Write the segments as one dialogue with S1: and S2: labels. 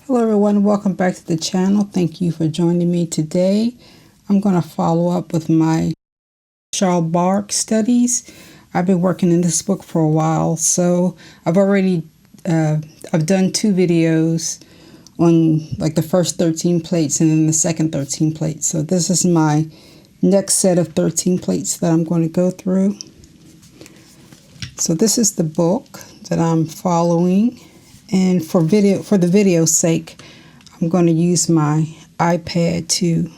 S1: Hello everyone, welcome back to the channel. Thank you for joining me today. I'm going to follow up with my Bargue studies. I've been working in this book for a while, so I've done 2 videos on like the first 13 plates and then the second 13 plates. So this is my next set of 13 plates that I'm going to go through. So this is the book that I'm following. And for the video's sake, I'm going to use my iPad to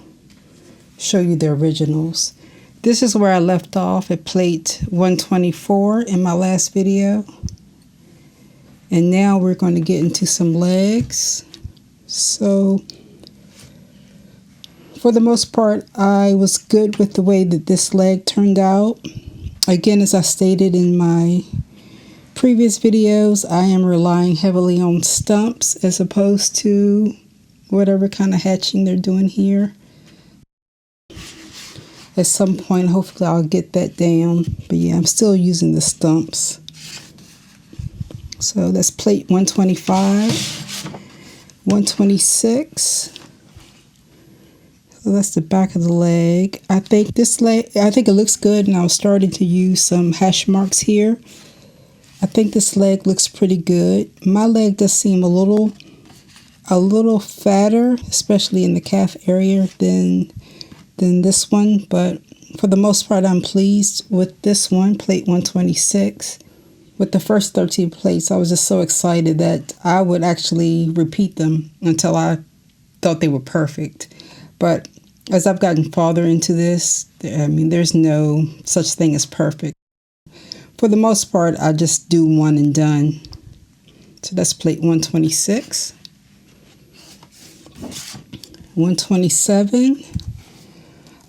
S1: show you the originals. This is where I left off at plate 124 in my last video. And now we're going to get into some legs. So for the most part, I was good with the way that this leg turned out. Again, as I stated in my previous videos, I am relying heavily on stumps as opposed to whatever kind of hatching they're doing here. At some point, hopefully I'll get that down. But yeah, I'm still using the stumps. So that's plate 125, 126. So that's the back of the leg. I think it looks good, and I was starting to use some hash marks here. I think this leg looks pretty good. My leg does seem a little fatter, especially in the calf area than this one, but for the most part I'm pleased with this one, plate 126. With the first 13 plates, I was just so excited that I would actually repeat them until I thought they were perfect. But as I've gotten farther into this, I mean, there's no such thing as perfect. For the most part, I just do one and done. So that's plate 126. 127.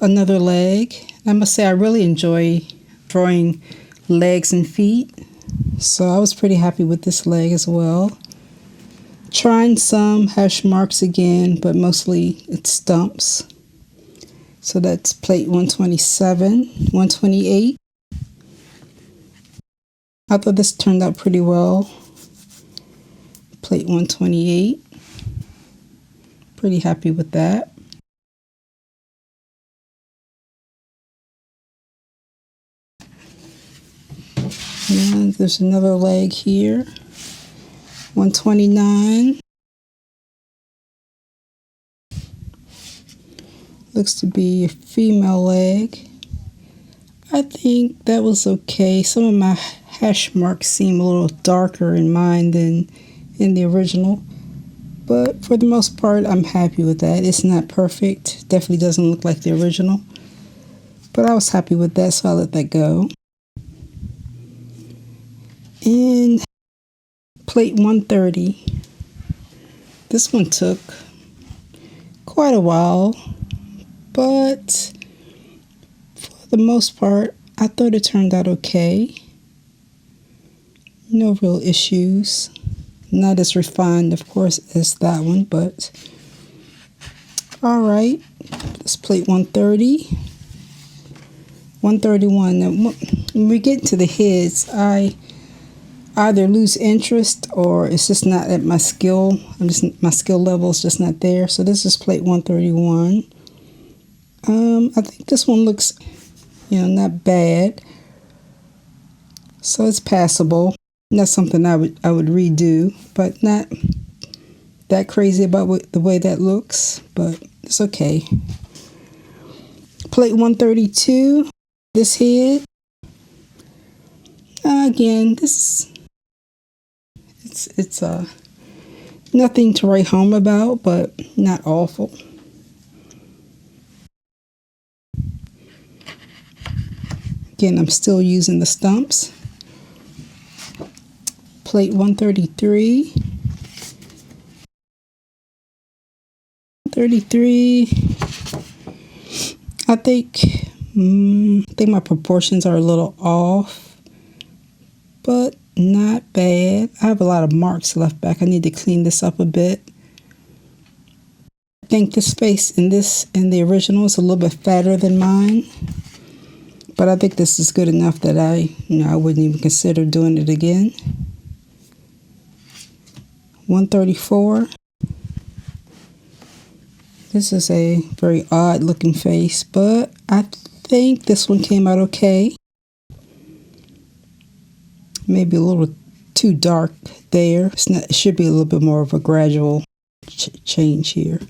S1: Another leg. I must say I really enjoy drawing legs and feet. So I was pretty happy with this leg as well. Trying some hash marks again, but mostly it's stumps. So that's plate 127. 128. I thought this turned out pretty well. Plate 128. Pretty happy with that. And there's another leg here. 129. Looks to be a female leg. I think that was okay. Some of my hash marks seem a little darker in mine than in the original. But for the most part, I'm happy with that. It's not perfect. Definitely doesn't look like the original. But I was happy with that, so I let that go. And plate 130. This one took quite a while, but for the most part, I thought it turned out okay. No real issues. Not as refined, of course, as that one, but all right. Let's plate 130. 131. Now, when we get to the heads, I either lose interest or it's just not at my skill. My skill level is just not there. So this is plate 131. I think this one looks, not bad. So it's passable. Not something I would redo, but not that crazy about the way that looks, but it's okay. Plate 132. This head. Again, it's nothing to write home about, but not awful. Again, I'm still using the stumps. Plate 133. 33. I think my proportions are a little off, but not bad. I have a lot of marks left back. I need to clean this up a bit. I think this space in the original is a little bit fatter than mine, but I think this is good enough that I wouldn't even consider doing it again. 134. This is a very odd looking face, but I think this one came out okay. Maybe a little too dark there. It should be a little bit more of a gradual change here.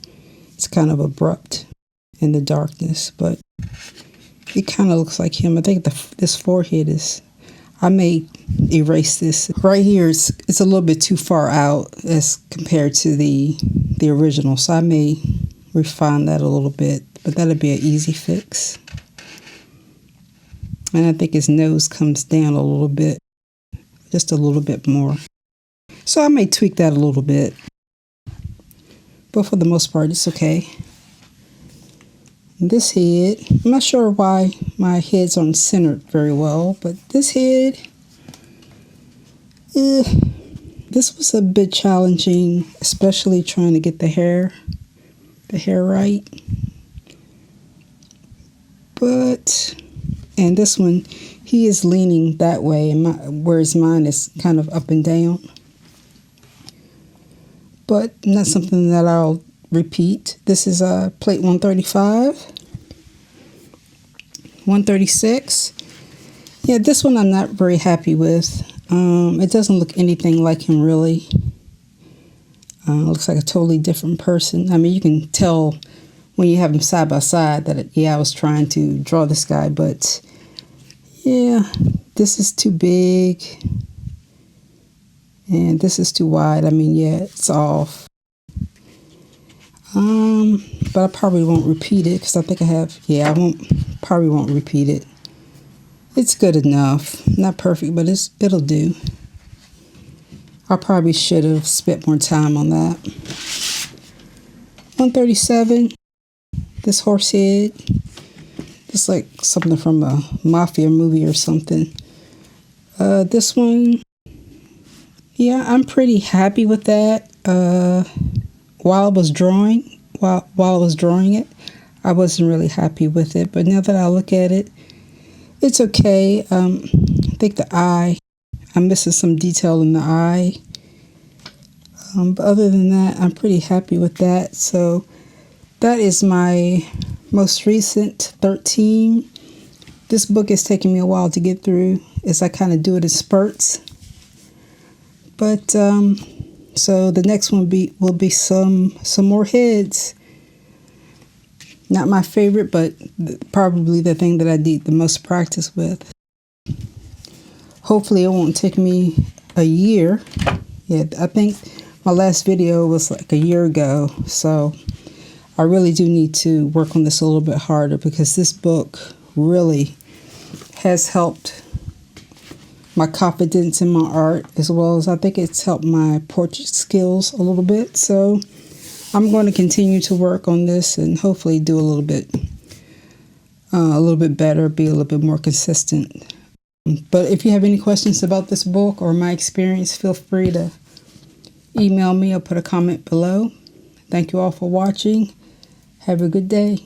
S1: It's kind of abrupt in the darkness, but it kind of looks like him. I think this forehead is, I may erase this. Right here, it's a little bit too far out as compared to the original, so I may refine that a little bit, but that'll be an easy fix. And I think his nose comes down a little bit, just a little bit more. So I may tweak that a little bit, but for the most part, it's okay. This head, I'm not sure why my heads aren't centered very well, but this head, this was a bit challenging, especially trying to get the hair right. But, and this one, he is leaning that way, and whereas mine is kind of up and down. But not something that I'll repeat. This is plate 135, 136. Yeah, this one I'm not very happy with. It doesn't look anything like him, really. Looks like a totally different person. I mean, you can tell when you have them side by side that, yeah, I was trying to draw this guy, but yeah, this is too big and this is too wide. I mean, yeah, it's off. But I probably won't repeat it because I think I have, yeah, probably won't repeat it. It's good enough. Not perfect, but it'll do. I probably should have spent more time on that. 137, this horse head. It's like something from a mafia movie or something. This one, yeah, I'm pretty happy with that. While I was drawing it, I wasn't really happy with it. But now that I look at it, it's okay. I think the eye, I'm missing some detail in the eye. But other than that, I'm pretty happy with that. So that is my most recent 13. This book is taking me a while to get through as I kind of do it in spurts. But so the next one will be some more heads. Not my favorite, but probably the thing that I need the most practice with. Hopefully it won't take me a year. Yeah, I think my last video was like a year ago, so I really do need to work on this a little bit harder because this book really has helped my confidence in my art, as well as I think it's helped my portrait skills a little bit. So I'm going to continue to work on this and hopefully do a little bit better, be a little bit more consistent. But if you have any questions about this book or my experience, feel free to email me or put a comment below. Thank you all for watching. Have a good day.